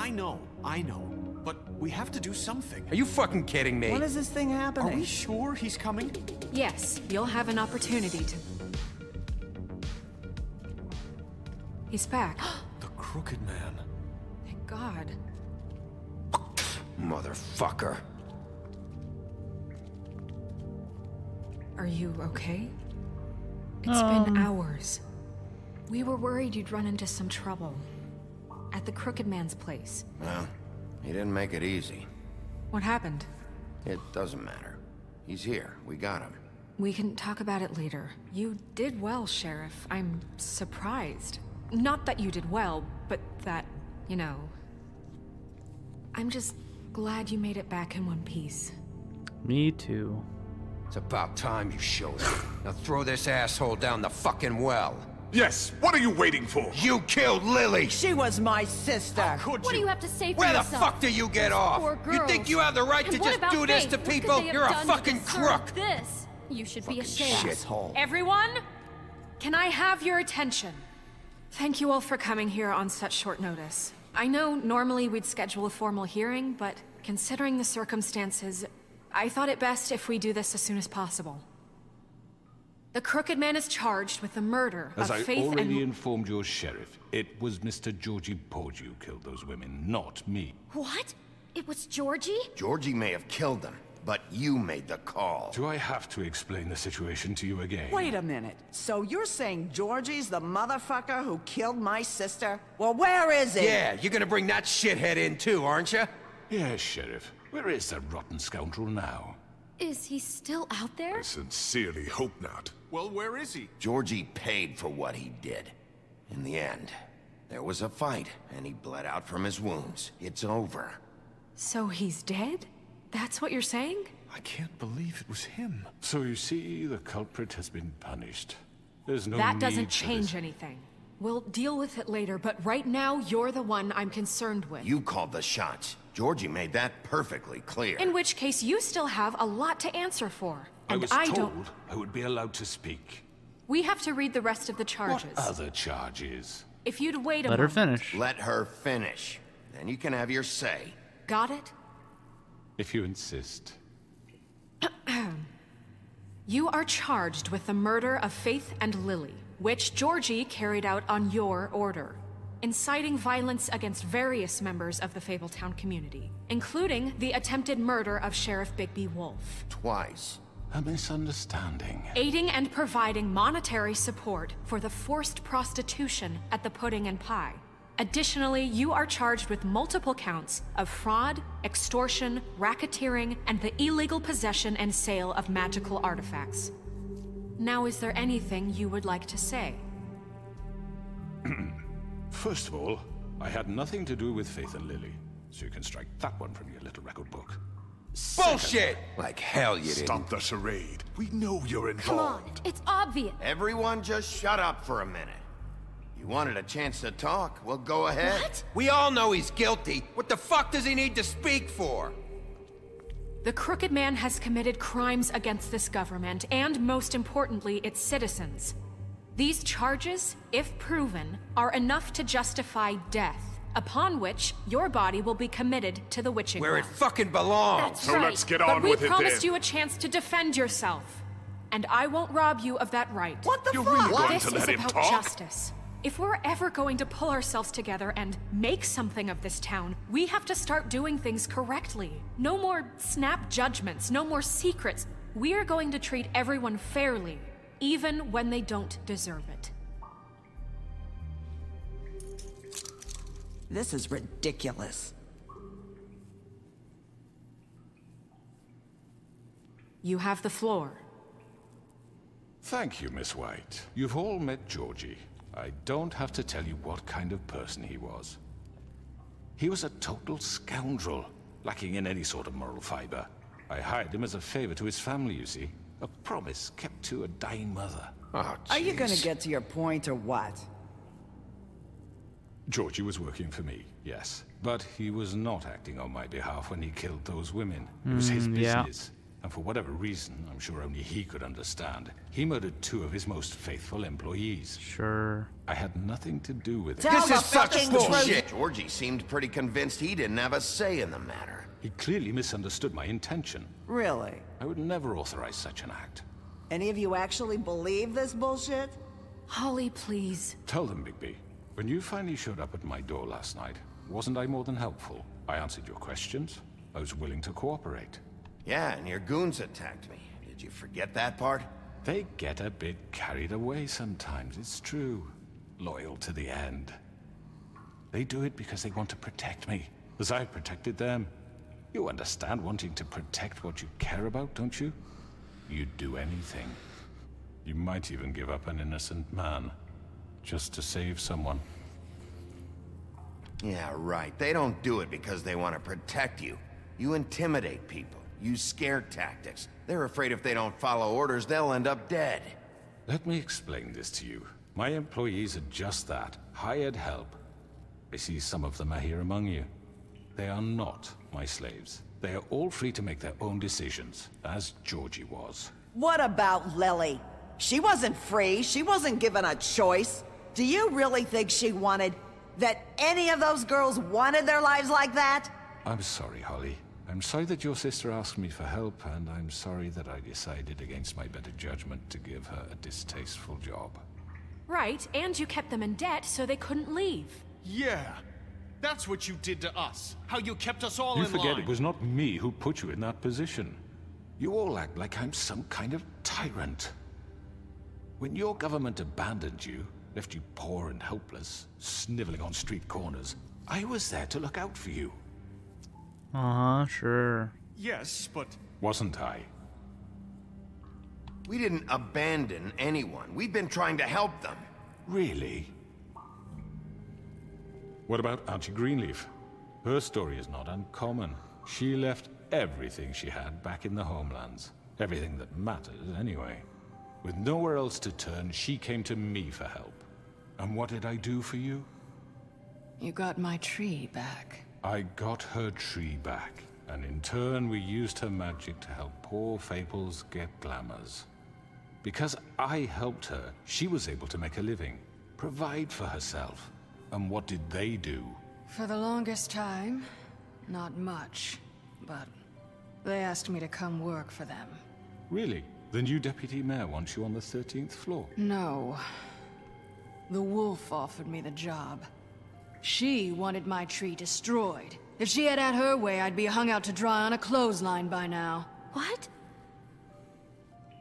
I know. But we have to do something. Are you fucking kidding me? When is this thing happening? Are we sure he's coming? Yes, you'll have an opportunity to... He's back. The Crooked Man. Thank God. Motherfucker. Are you okay? It's been hours. We were worried you'd run into some trouble. At the Crooked Man's place. Well, he didn't make it easy. What happened? It doesn't matter. He's here. We got him. We can talk about it later. You did well, Sheriff. I'm surprised. Not that you did well, but that, you know... I'm just glad you made it back in one piece. Me too. It's about time you showed up. Now throw this asshole down the fucking well. Yes, what are you waiting for? You killed Lily! She was my sister. Could What do you? you have to say for Where the yourself? fuck do you get off? Poor You think girls. you have the right And to what just about do this Faith? to What could people? they have You're a done to fucking deserve crook! This. You should be ashamed. Shithole. Everyone, can I have your attention? Thank you all for coming here on such short notice. I know normally we'd schedule a formal hearing, but considering the circumstances, I thought it best if we do this as soon as possible. The Crooked Man is charged with the murder As of I Faith already and... informed your sheriff, it was Mr. Georgie Porge who killed those women, not me. What? It was Georgie? Georgie may have killed them, but you made the call. Do I have to explain the situation to you again? Wait a minute. So you're saying Georgie's the motherfucker who killed my sister? Well, where is he? Yeah, you're gonna bring that shithead in too, aren't you? Yes, Sheriff. Where is that rotten scoundrel now? Is he still out there? I sincerely hope not. Well, where is he? Georgie paid for what he did. In the end, there was a fight, and he bled out from his wounds. It's over. So he's dead? That's what you're saying? I can't believe it was him. So you see, the culprit has been punished. There's no That need doesn't for change this. anything. We'll deal with it later, but right now, you're the one I'm concerned with. You called the shots. Georgie made that perfectly clear. In which case, you still have a lot to answer for. I And was I told don't... I would be allowed to speak. We have to read the rest of the charges. What other charges? If you'd wait a Let her moment... finish. Let her finish. Then you can have your say. Got it? If you insist. You are charged with the murder of Faith and Lily, which Georgie carried out on your order, inciting violence against various members of the Fabletown community, including the attempted murder of Sheriff Bigby Wolf, Twice. A misunderstanding. aiding and providing monetary support for the forced prostitution at the Pudding and Pie. Additionally, you are charged with multiple counts of fraud, extortion, racketeering, and the illegal possession and sale of magical artifacts. Now, is there anything you would like to say? First of all, I had nothing to do with Faith and Lily, so you can strike that one from your little record book. Bullshit! Like hell you didn't. Stop the charade. We know you're Come on, involved. it's obvious. Everyone just shut up for a minute. You wanted a chance to talk? Well, go ahead. What? We all know he's guilty. What the fuck does he need to speak for? The Crooked Man has committed crimes against this government, and most importantly, its citizens. These charges, if proven, are enough to justify death, upon which your body will be committed to the witching Where it well. fucking belongs. That's So right. let's get But on we with it promised then. you a chance to defend yourself, and I won't rob you of that right. What the You're fuck? really going This to is let him about talk? justice. If we're ever going to pull ourselves together and make something of this town, we have to start doing things correctly. No more snap judgments, no more secrets. We are going to treat everyone fairly, even when they don't deserve it. This is ridiculous. You have the floor. Thank you, Miss White. You've all met Georgie. I don't have to tell you what kind of person he was. He was a total scoundrel, lacking in any sort of moral fiber. I hired him as a favor to his family, you see. A promise kept to a dying mother. Oh, Are you gonna jeez. get to your point or what? Georgie was working for me, yes. But he was not acting on my behalf when he killed those women. It was his yeah. business. And for whatever reason, I'm sure only he could understand, he murdered 2 of his most faithful employees. Sure. I had nothing to do with it. Tell This the is such fucking bullshit! truth. Georgie seemed pretty convinced he didn't have a say in the matter. He clearly misunderstood my intention. Really? I would never authorize such an act. Any of you actually believe this bullshit? Holly, please. Tell them, Bigby. When you finally showed up at my door last night, wasn't I more than helpful? I answered your questions. I was willing to cooperate. Yeah, and your goons attacked me. Did you forget that part? They get a bit carried away sometimes, it's true. Loyal to the end. They do it because they want to protect me, as I protected them. You understand wanting to protect what you care about, don't you? You'd do anything. You might even give up an innocent man, just to save someone. Yeah, right. They don't do it because they want to protect you. You intimidate people, use scare tactics. They're afraid if they don't follow orders, they'll end up dead. Let me explain this to you. My employees are just that, hired help. I see some of them are here among you. They are not my slaves. They are all free to make their own decisions, as Georgie was. What about Lily? She wasn't free. She wasn't given a choice. Do you really think she wanted... that any of those girls wanted their lives like that? I'm sorry, Holly. I'm sorry that your sister asked me for help, and I'm sorry that I decided against my better judgment to give her a distasteful job. Right, and you kept them in debt so they couldn't leave. Yeah. That's what you did to us. How you kept us all You in line. forget it was not me who put you in that position. You all act like I'm some kind of tyrant. When your government abandoned you, left you poor and helpless, sniveling on street corners, I was there to look out for you. Sure. Yes, but... Wasn't I? We didn't abandon anyone. We've been trying to help them. Really? What about Auntie Greenleaf? Her story is not uncommon. She left everything she had back in the homelands. Everything that matters, anyway. With nowhere else to turn, she came to me for help. And what did I do for you? You got my tree back. I got her tree back, and in turn we used her magic to help poor Fables get glamours. Because I helped her, she was able to make a living, provide for herself. And what did they do? For the longest time, not much. But they asked me to come work for them. Really? The new deputy mayor wants you on the 13th floor? No. The wolf offered me the job. She wanted my tree destroyed. If she had her way, I'd be hung out to dry on a clothesline by now. What?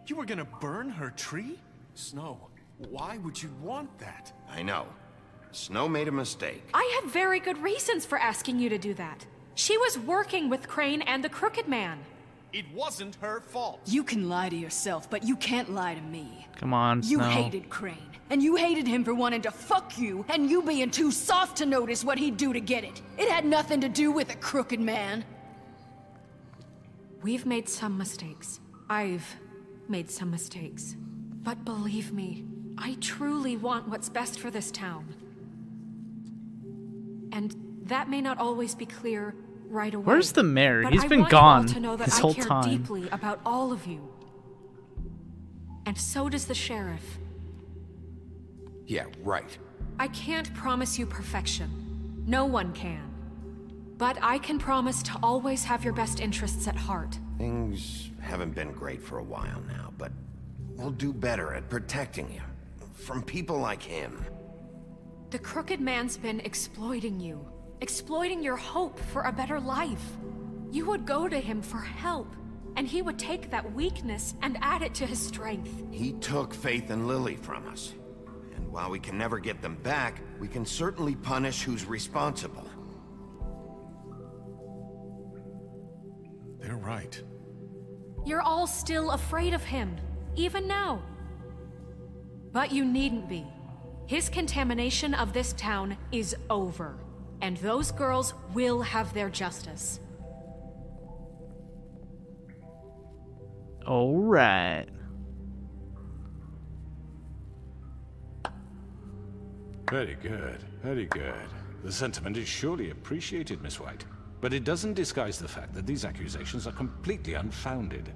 You were gonna burn her tree? Snow, why would you want that? I know. Snow made a mistake. I had very good reasons for asking you to do that. She was working with Crane and the Crooked Man. It wasn't her fault. You can lie to yourself, but you can't lie to me. Come on, You Snow. hated Crane, and you hated him for wanting to fuck you, and you being too soft to notice what he'd do to get it. It had nothing to do with a crooked man. We've made some mistakes. I've made some mistakes. But believe me, I truly want what's best for this town. And that may not always be clear right away. Where's the mayor? But He's I been want you all gone to know that this I whole care time. deeply about all of you. And so does the sheriff. Yeah, right. I can't promise you perfection. No one can. But I can promise to always have your best interests at heart. Things haven't been great for a while now, but we'll do better at protecting you. From people like him. The Crooked Man's been exploiting you. Exploiting your hope for a better life. You would go to him for help, and he would take that weakness and add it to his strength. He took Faith and Lily from us. And while we can never get them back, we can certainly punish who's responsible. They're right. You're all still afraid of him, even now. But you needn't be. His contamination of this town is over, and those girls will have their justice. All right. Very good, very good. The sentiment is surely appreciated, Miss White. But it doesn't disguise the fact that these accusations are completely unfounded.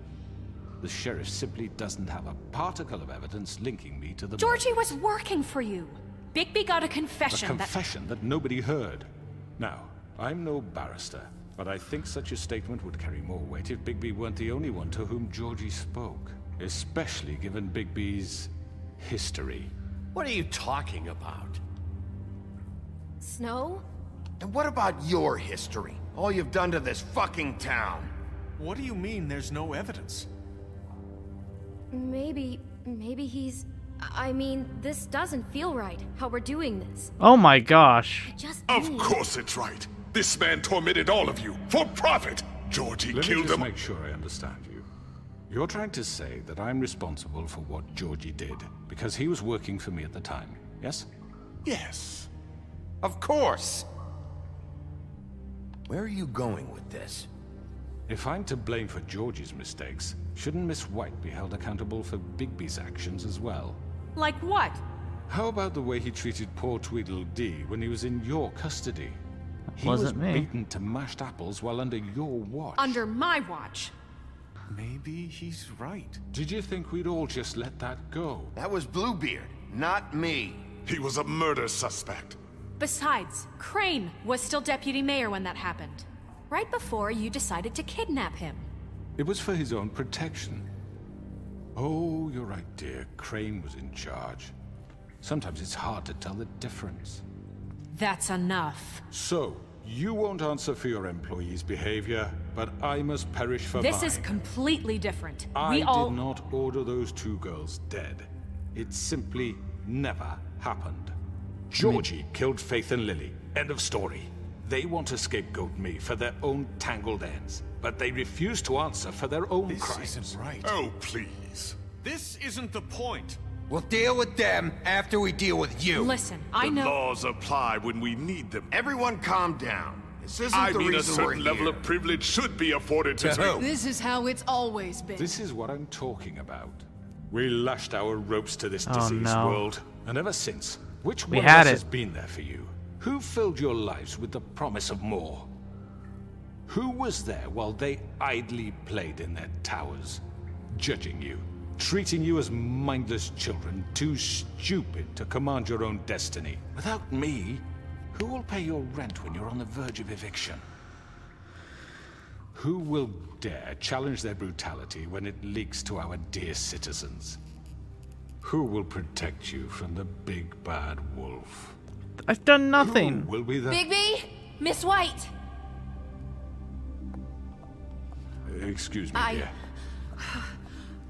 the sheriff simply doesn't have a particle of evidence linking me to the Georgie murders. was working for you. Bigby got a A confession confession that nobody heard. Now, I'm no barrister, but I think such a statement would carry more weight if Bigby weren't the only one to whom Georgie spoke. Especially given Bigby's history. What are you talking about? Snow? And what about your history? All you've done to this fucking town? What do you mean there's no evidence? Maybe he's... I mean, this doesn't feel right, how we're doing this. Oh my gosh. I just Of need... course it's right. This man tormented all of you for profit. Georgie Let me killed just them. make sure I understand you. You're trying to say that I'm responsible for what Georgie did because he was working for me at the time, yes? Yes. Of course. Where are you going with this? If I'm to blame for Georgie's mistakes, shouldn't Miss White be held accountable for Bigby's actions as well? Like what? How about the way he treated poor Tweedledee when he was in your custody? He Wasn't was me. beaten to mashed apples while under your watch. Under my watch. Maybe he's right. Did you think we'd all just let that go? That was Bluebeard, not me. He was a murder suspect. Besides, Crane was still deputy mayor when that happened. Right before you decided to kidnap him. It was for his own protection. Oh, you're right, dear. Crane was in charge. Sometimes it's hard to tell the difference. That's enough. So, you won't answer for your employees' behavior, but I must perish for This mine. is completely different. I We all... did not order those two girls dead. It simply never happened. Georgie killed Faith and Lily. End of story. They want to scapegoat me for their own tangled ends, but they refuse to answer for their own This crimes. isn't right. Oh, please. This isn't the point. We'll deal with them after we deal with you. Listen, I The know... laws apply when we need them. Everyone calm down. This isn't I the mean, a reason we're certain level here. of privilege should be afforded to To who? This is how it's always been. This is what I'm talking about. We lashed our ropes to this Oh, diseased no. world, and ever since, which We one of had us it. has been there for you? Who filled your lives with the promise of more? Who was there while they idly played in their towers, judging you, treating you as mindless children, too stupid to command your own destiny? Without me, who will pay your rent when you're on the verge of eviction? Who will dare challenge their brutality when it leaks to our dear citizens? Who will protect you from the big bad wolf? I've done nothing. Who will be the... Bigby? Miss White! Excuse me, dear.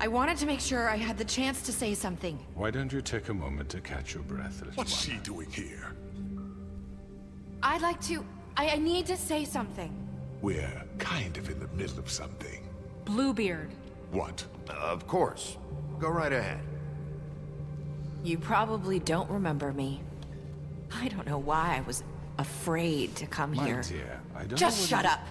I wanted to make sure I had the chance to say something. Why don't you take a moment to catch your breath, little What's one? she doing here? I'd like to... I need to say something. We're kind of in the middle of something. Bluebeard. What? Of course. Go right ahead. You probably don't remember me. I don't know why I was afraid to come My here. dear, I don't Just know shut whether- up.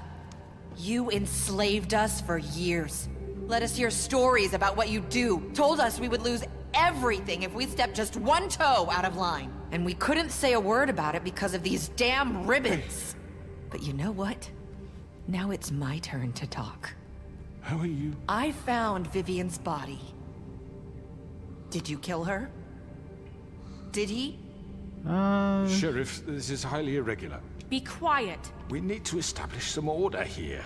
You enslaved us for years. Let us hear stories about what you do. Told us we would lose everything if we stepped just one toe out of line. And we couldn't say a word about it because of these damn ribbons. But you know what? Now it's my turn to talk. How are you? I found Vivian's body. Did you kill her? Did he? Sheriff, this is highly irregular. Be quiet. We need to establish some order here.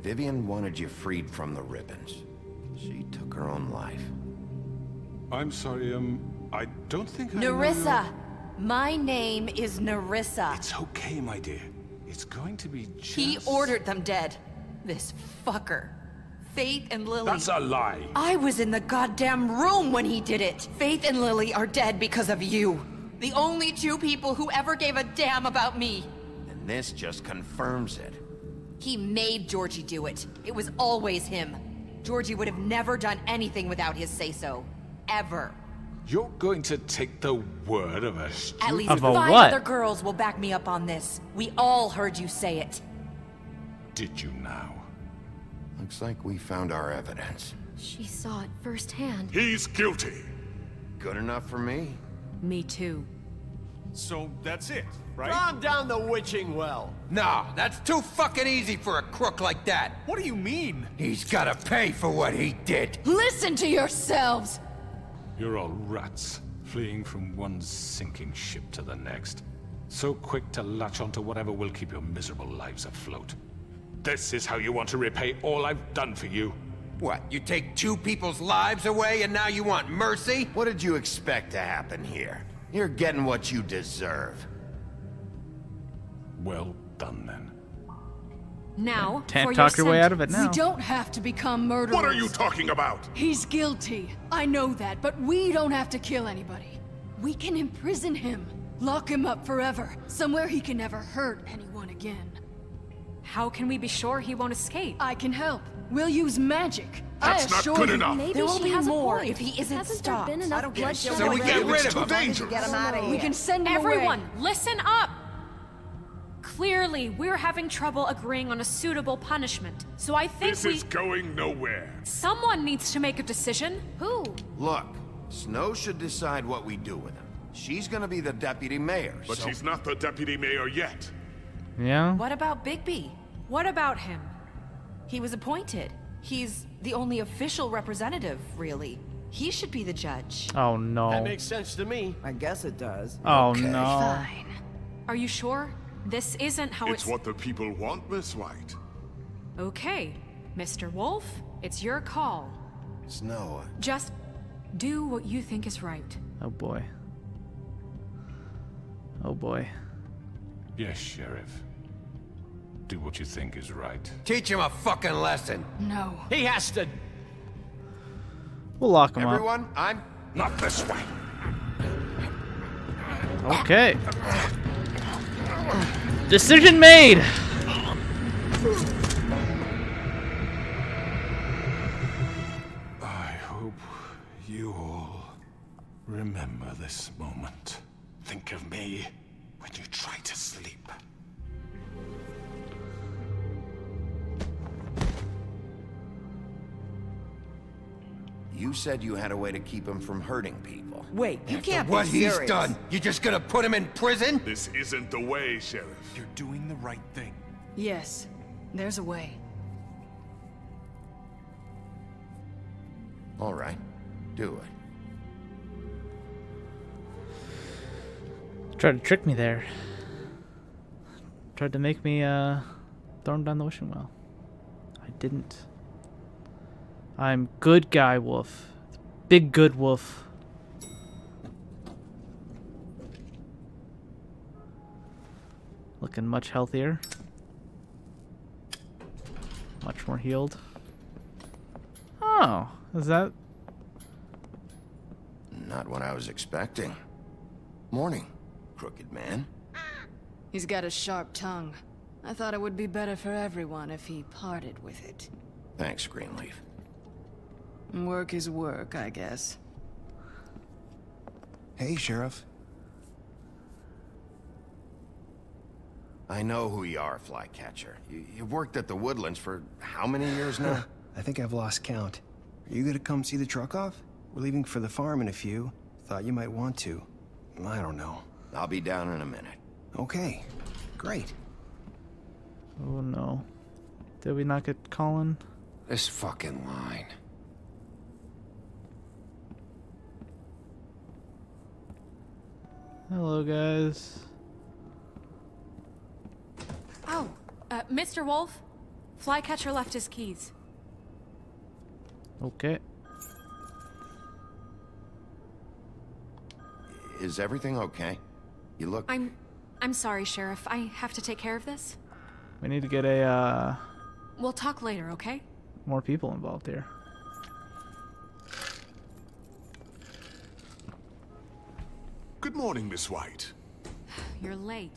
Vivian wanted you freed from the ribbons. She took her own life. I'm sorry, I don't think I know Nerissa! your- My name is Nerissa. It's okay, my dear. It's going to be just... He ordered them dead. This fucker. Faith and Lily. That's a lie. I was in the goddamn room when he did it. Faith and Lily are dead because of you. The only two people who ever gave a damn about me. And this just confirms it. He made Georgie do it. It was always him. Georgie would have never done anything without his say-so. Ever. You're going to take the word of a At least Of a 5 what? other girls will back me up on this. We all heard you say it. Did you now? Looks like we found our evidence. She saw it firsthand. He's guilty. Good enough for me. Me too. So that's it. right? Calm down the witching well. No, that's too fucking easy for a crook like that. What do you mean? He's gotta pay for what he did. Listen to yourselves! You're all rats, fleeing from one sinking ship to the next. So quick to latch onto whatever will keep your miserable lives afloat. This is how you want to repay all I've done for you? What, you take 2 people's lives away and now you want mercy? What did you expect to happen here? You're getting what you deserve. Well done, then. Now, Can't for talk your way out of it We now. don't have to become murderers. What are you talking about? He's guilty. I know that, but we don't have to kill anybody. We can imprison him. Lock him up forever. Somewhere he can never hurt anyone again. How can we be sure he won't escape? I can help. We'll use magic. That's not good enough. Maybe There will she be has more a point. if he isn't Hasn't stopped. there been I enough don't get bloodshed? it. So we get rid It's of too him. dangerous. Get him out of here. We can send him Everyone, away. listen up! Clearly, we're having trouble agreeing on a suitable punishment. So I think This is going nowhere. someone needs to make a decision. Who? Look, Snow should decide what we do with him. She's gonna be the deputy mayor, But so... she's not the deputy mayor yet. Yeah? What about Bigby? What about him? He was appointed. He's the only official representative, really. He should be the judge. Oh no. That makes sense to me. I guess it does. Oh Okay. no. Fine. Are you sure? This isn't how It's what the people want, Miss White. Okay, Mr. Wolf, it's your call. Snow, Just do what you think is right. Oh boy. Oh boy. Yes, Sheriff. Do what you think is right. Teach him a fucking lesson. No. He has to... We'll lock him everyone, I'm... Not this way! up. Okay. Decision made! I hope you all remember this moment. Think of me when you try to sleep. You said you had a way to keep him from hurting people. Wait, you can't What be he's serious. done, you just gonna put him in prison? This isn't the way, Sheriff. You're doing the right thing. Yes, there's a way. All right, do it. Tried to trick me there. Tried to make me throw him down the wishing well. I didn't. I'm good guy wolf. Big good wolf. Looking much healthier. Much more healed. Oh, is that... Not what I was expecting. Morning, crooked man. He's got a sharp tongue. I thought it would be better for everyone if he parted with it. Thanks, Greenleaf. Work is work, I guess. Hey, Sheriff. I know who you are, Flycatcher. You've worked at the Woodlands for how many years now? I think I've lost count. Are you gonna come see the truck off? We're leaving for the farm in a few. Thought you might want to. I don't know. I'll be down in a minute. Okay, great. Oh no. Did we not get Colin? This fucking line. Hello, guys. Oh, Mr. Wolf, Flycatcher left his keys. Okay. Is everything okay? You look... I'm sorry, Sheriff. I have to take care of this. We need to get a, We'll talk later, okay? more people involved here. Good morning, Miss White. You're late.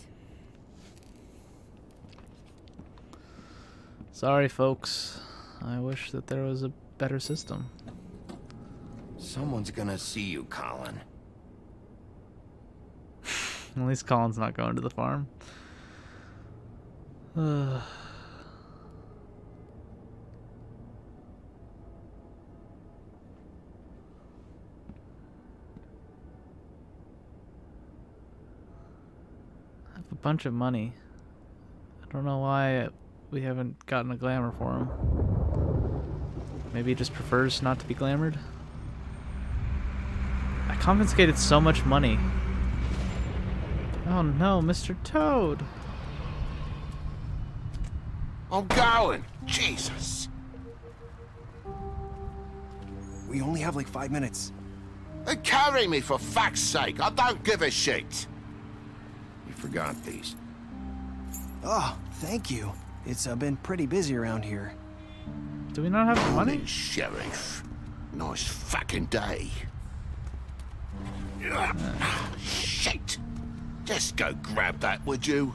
Sorry, folks. I wish that there was a better system. Someone's gonna see you, Colin. At least Colin's not going to the farm. bunch of money. I don't know why we haven't gotten a glamour for him. Maybe he just prefers not to be glamored. I confiscated so much money. Oh no, Mr. Toad. I'm going. Jesus. We only have like 5 minutes. Carry me for fuck's sake. I don't give a shit. You forgot these. Oh, thank you. It's been pretty busy around here. Do we not have the money? Sheriff. Nice fucking day. Shit. Just go grab that, would you?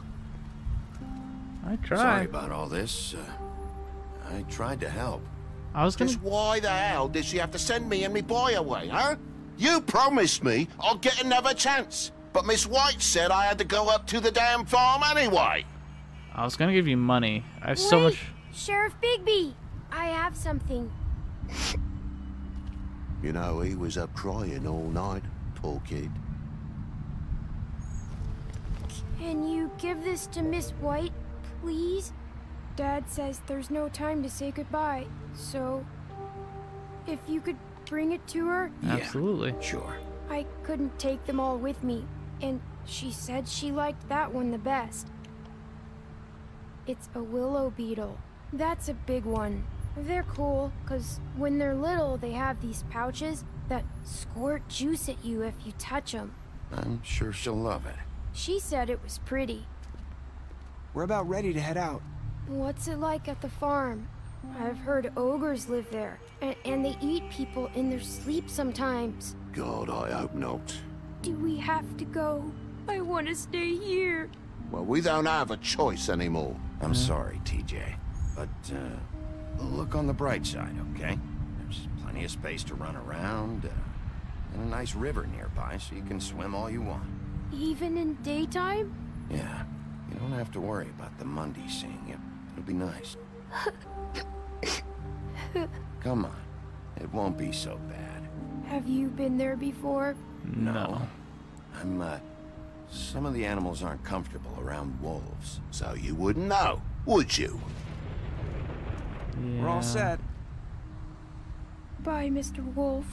I tried. Sorry about all this. I tried to help. I was gonna... Just why the hell did she have to send me and me boy away, huh? You promised me I'll get another chance. But Miss White said I had to go up to the damn farm anyway. I was gonna give you money. I have so much... Sheriff Bigby! I have something. You know, he was up crying all night, poor kid. Can you give this to Miss White, please? Dad says there's no time to say goodbye, so... if you could bring it to her? Absolutely. Sure. I couldn't take them all with me, and she said she liked that one the best. It's a willow beetle. That's a big one. They're cool, because when they're little, they have these pouches that squirt juice at you if you touch them. I'm sure she'll love it. She said it was pretty. We're about ready to head out. What's it like at the farm? I've heard ogres live there, and they eat people in their sleep sometimes. God, I hope not. Do we have to go? I want to stay here. Well, we don't have a choice anymore. I'm sorry, TJ. But, look on the bright side, okay? There's plenty of space to run around, and a nice river nearby, so you can swim all you want. Even in daytime? Yeah. You don't have to worry about the Mundy seeing you. It'll be nice. Come on. It won't be so bad. Have you been there before? No. Some of the animals aren't comfortable around wolves. So you wouldn't know, would you? We're all set. Bye, Mr. Wolf.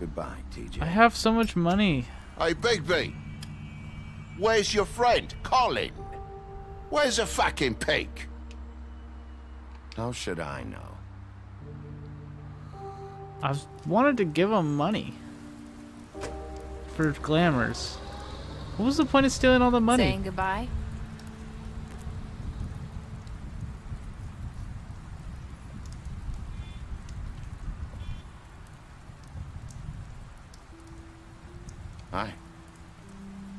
Goodbye, TJ. I have so much money. Hey, Bigby. Where's your friend, Colin? Where's the fucking pig? How should I know? I wanted to give him money. For glamours. What was the point of stealing all the money? Saying goodbye? Hi.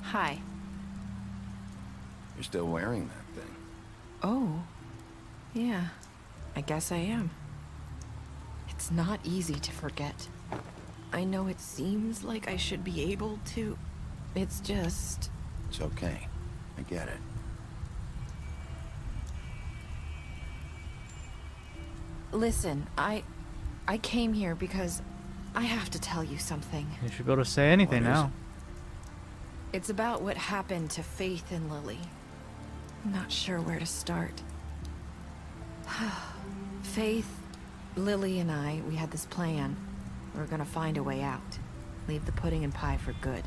Hi. You're still wearing that thing. Oh. Yeah. I guess I am. It's not easy to forget. I know it seems like I should be able to. It's just... It's okay. I get it. Listen, I came here because I have to tell you something. You should be able to say anything now. It's about what happened to Faith and Lily. I'm not sure where to start. Faith, Lily, and I, we had this plan. We were gonna find a way out. Leave the pudding and pie for good.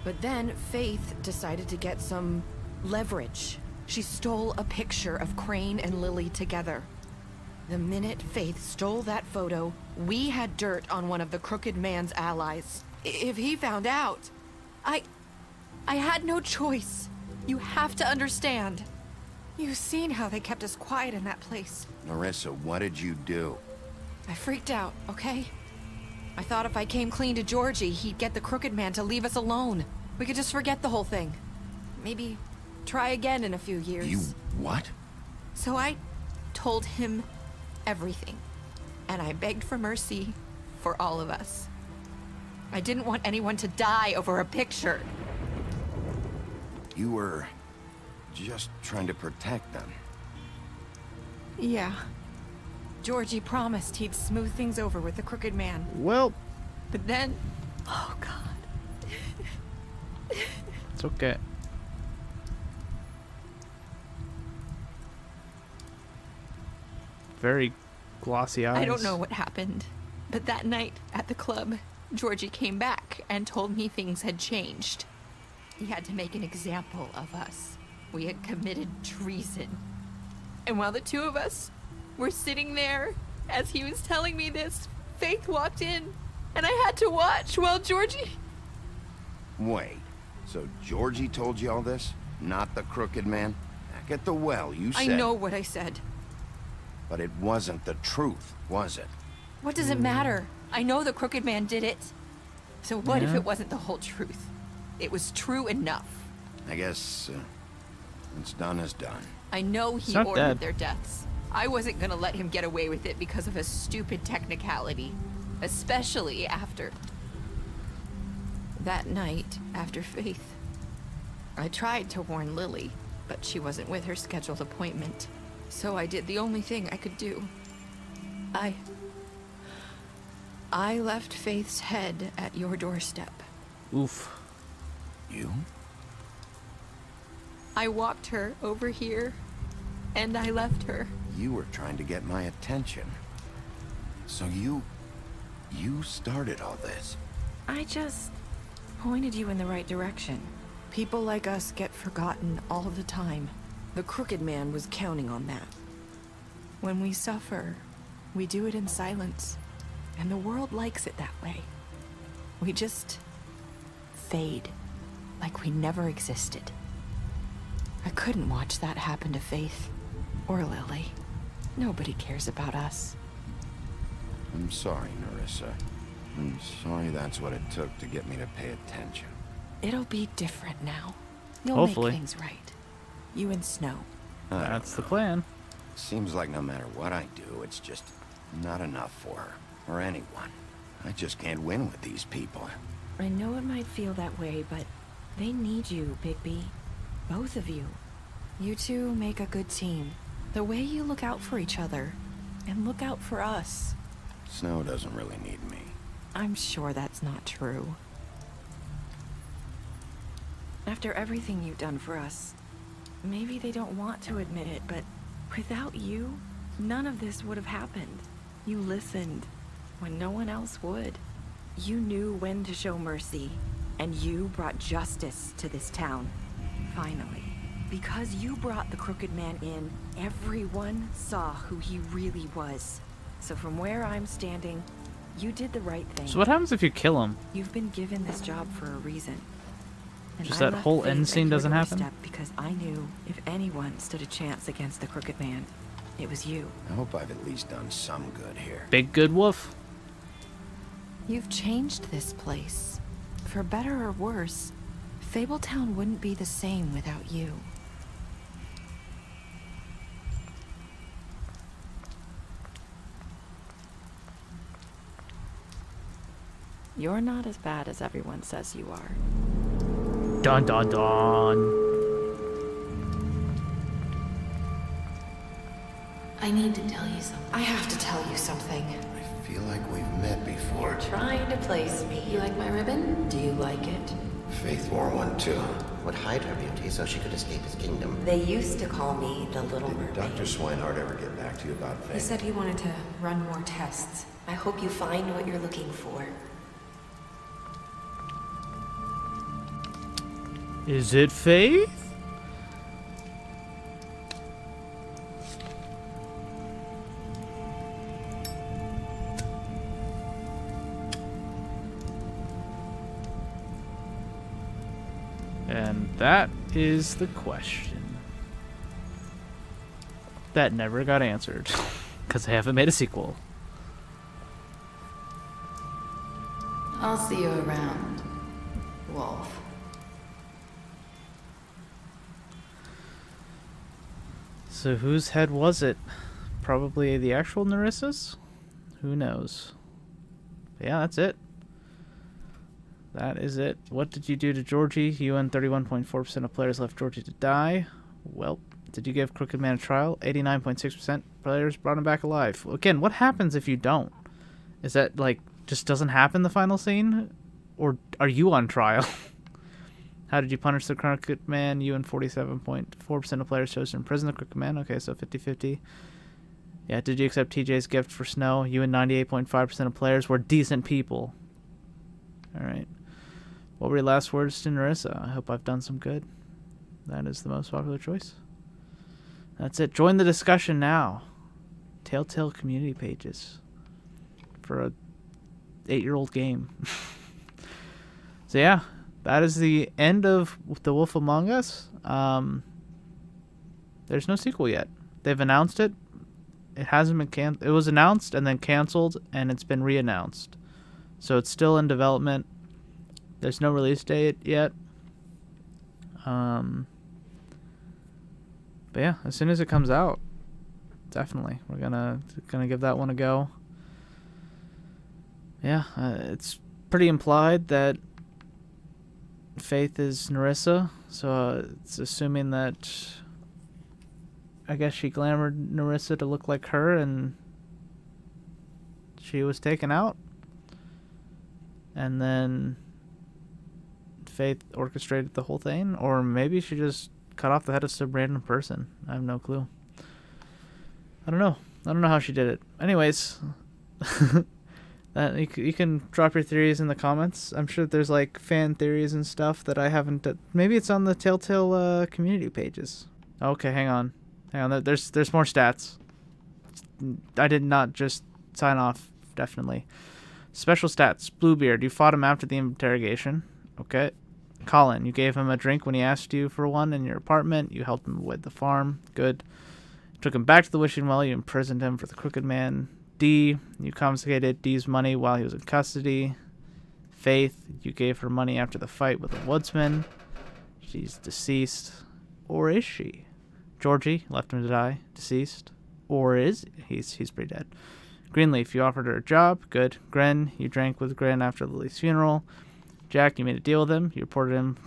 But then Faith decided to get some leverage. She stole a picture of Crane and Lily together. The minute Faith stole that photo, we had dirt on one of the Crooked Man's allies. If he found out, I had no choice. You have to understand. You've seen how they kept us quiet in that place. Narissa, what did you do? I freaked out, okay? I thought if I came clean to Georgie, he'd get the Crooked Man to leave us alone. We could just forget the whole thing. Maybe try again in a few years. You what? So I told him everything. And I begged for mercy for all of us. I didn't want anyone to die over a picture. You were just trying to protect them. Yeah. Georgie promised he'd smooth things over with the Crooked Man. Well. But then... Oh, God. It's okay. very glossy eyes. I don't know what happened, but that night at the club, Georgie came back and told me things had changed. He had to make an example of us. We had committed treason. And while the two of us were sitting there, as he was telling me this, Faith walked in, and I had to watch while Georgie... Wait, so Georgie told you all this? Not the crooked man? Back at the well, you said... I know what I said. But it wasn't the truth, was it? What does it matter? I know the crooked man did it. So what if it wasn't the whole truth? It was true enough. I guess what's done is done. I know he ordered their deaths. I wasn't gonna let him get away with it because of a stupid technicality. Especially after... that night, after Faith. I tried to warn Lily, but she wasn't with her scheduled appointment. So I did the only thing I could do. I left Faith's head at your doorstep. Oof. You? I walked her over here, and I left her. You were trying to get my attention. So you started all this. I just pointed you in the right direction. People like us get forgotten all the time. The crooked man was counting on that. When we suffer, we do it in silence. And the world likes it that way. We just fade, like we never existed. I couldn't watch that happen to Faith, or Lily. Nobody cares about us. I'm sorry, Nerissa. I'm sorry that's what it took to get me to pay attention. It'll be different now. You'll Hopefully. make things right. You and Snow. That's the plan. Seems like no matter what I do, it's just not enough for her. Or anyone. I just can't win with these people. I know it might feel that way, but they need you, Bigby. Both of you. You two make a good team. The way you look out for each other, and look out for us. Snow doesn't really need me. I'm sure that's not true. After everything you've done for us, maybe they don't want to admit it, but without you, none of this would have happened. You listened when no one else would. You knew when to show mercy, and you brought justice to this town. Finally. Because you brought the crooked man in, everyone saw who he really was. So from where I'm standing, you did the right thing. So what happens if you kill him? You've been given this job for a reason. And Just I that left whole Faith end at scene your doesn't happen? doorstep because I knew if anyone stood a chance against the crooked man, it was you. I hope I've at least done some good here. Big good wolf. You've changed this place. For better or worse, Fabletown wouldn't be the same without you. You're not as bad as everyone says you are. Dun dun dun. I need to tell you something. I have to tell you something. I feel like we've met before. You're trying to place me. You like my ribbon? Do you like it? Faith wore one too. Would hide her beauty so she could escape his kingdom. They used to call me the Little Mermaid. Dr. Swinehart ever get back to you about Faith? He said he wanted to run more tests. I hope you find what you're looking for. Is it Faith? And that is the question. That never got answered, because they haven't made a sequel. I'll see you around, Wolf. So whose head was it? Probably the actual Nerissa's? Who knows? But yeah, that's it. That is it. What did you do to Georgie? You and 31.4% of players left Georgie to die. Well, did you give Crooked Man a trial? 89.6% players brought him back alive. Again, what happens if you don't? Is that, like, just doesn't happen the final scene? Or are you on trial? How did you punish the Crooked Man? You and 47.4% of players chose to imprison the Crooked Man. Okay, so 50-50. Yeah, did you accept TJ's gift for Snow? You and 98.5% of players were decent people. Alright. What were your last words to Nerissa? I hope I've done some good. That is the most popular choice. That's it. Join the discussion now. Telltale community pages. For a 8-year-old game. So yeah, that is the end of The Wolf Among Us. There's no sequel yet. They've announced it. It hasn't been canceled. It was announced and then canceled, and it's been re-announced. So it's still in development. There's no release date yet. But yeah, as soon as it comes out, definitely we're gonna give that one a go. Yeah, it's pretty implied that Faith is Nerissa, so it's assuming that I guess she glamored Nerissa to look like her, and she was taken out, and then Faith orchestrated the whole thing, or maybe she just cut off the head of some random person. I have no clue. I don't know how she did it. Anyways, you can drop your theories in the comments. I'm sure there's like fan theories and stuff that I haven't. Maybe it's on the Telltale community pages. Okay, hang on. There's more stats. I did not just sign off. Definitely. Special stats. Bluebeard. You fought him after the interrogation. Okay. Colin. You gave him a drink when he asked you for one in your apartment. You helped him avoid the farm. Good. Took him back to the wishing well. You imprisoned him for the crooked man. D. You confiscated D's money while he was in custody. Faith. You gave her money after the fight with the woodsman. She's deceased. Or is she? Georgie. Left him to die. Deceased. Or is he's pretty dead. Greenleaf. You offered her a job. Good. Gren. You drank with Gren after Lily's funeral. Jack. You made a deal with him. You reported him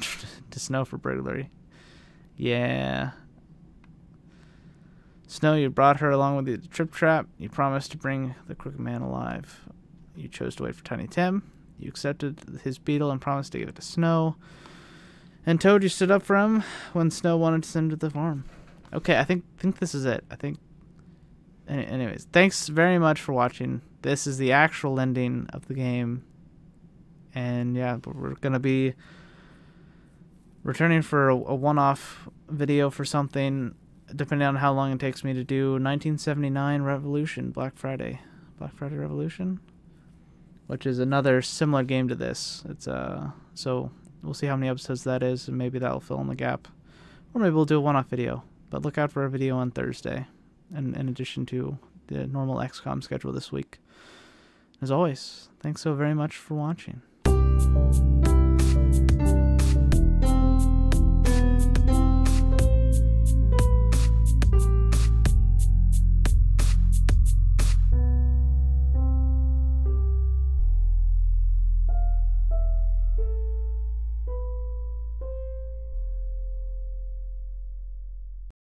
to Snow for burglary. Yeah. Snow, you brought her along with you to the trip trap. You promised to bring the crooked man alive. You chose to wait for Tiny Tim. You accepted his beetle and promised to give it to Snow. And Toad, you stood up for him when Snow wanted to send him to the farm. Okay, I think this is it. Anyways, thanks very much for watching. This is the actual ending of the game. And yeah, we're going to be returning for a one-off video for something, depending on how long it takes me to do. 1979 Revolution, Black Friday Revolution, which is another similar game to this. It's so we'll see how many episodes that is, and maybe that'll fill in the gap, or maybe we'll do a one-off video. But look out for a video on Thursday, and in addition to the normal XCOM schedule this week. As always, thanks so very much for watching.